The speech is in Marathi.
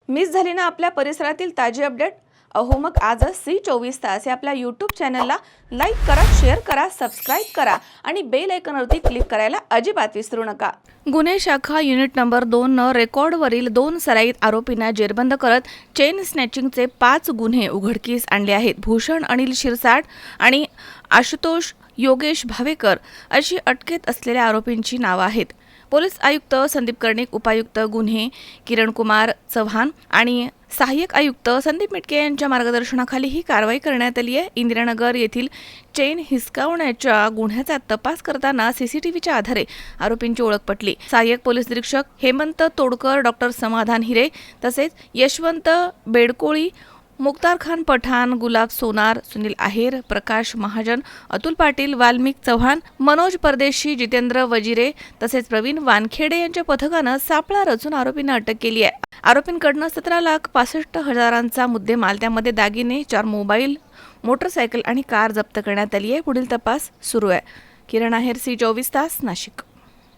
मिस झाली ना आपल्या परिसरातील ताजी अपडेट? अहो मग आजच C24 तास या आपल्या यूट्यूब चॅनलला लाईक करा, शेअर करा, सबस्क्राईब करा आणि बेल आयकॉनवरती क्लिक करायला अजिबात विसरू नका। गुन्हे शाखा युनिट नंबर 2 रेकॉर्डवरील 2 सराईत आरोपींना जेरबंद करत चेन स्नॅचिंगचे 5 गुन्हे उघडकीस आणले आहेत। भूषण अनिल शिरसाट आणि आशुतोष योगेश भावेकर अशी अटकेत असलेल्या आरोपींची नावे आहेत। पोलीस आयुक्त संदीप कर्णिक, उपायुक्त गुन्हे किरण कुमार चव्हाण आणि सहाय्यक आयुक्त संदीप मिटके यांच्या मार्गदर्शनाखाली ही कारवाई करण्यात आली आहे। इंदिरानगर येथील चेन हिसकावण्याच्या गुन्ह्याचा तपास करताना सीसीटीव्हीच्या आधारे आरोपींची ओळख पटली। सहाय्यक पोलीस निरीक्षक हेमंत तोडकर, डॉक्टर समाधान हिरे तसेच यशवंत बेडकोळी, मुक्तार खान पठाण, गुलाब सोनार, सुनील आहेर, प्रकाश महाजन, अतुल पाटील, वाल्मिक चव्हाण, मनोज परदेशी, जितेंद्र वजिरे तसेच प्रवीण वानखेडे यांच्या पथकानं सापळा रचून आरोपींना अटक केली आहे। आरोपींकडून 17,65,000चा मुद्देमाल, त्यामध्ये दागिने, 4 मोबाईल, मोटरसायकल आणि कार जप्त करण्यात आली आहे। पुढील तपास सुरू आहे। किरण आहेर, C24 तास, नाशिक।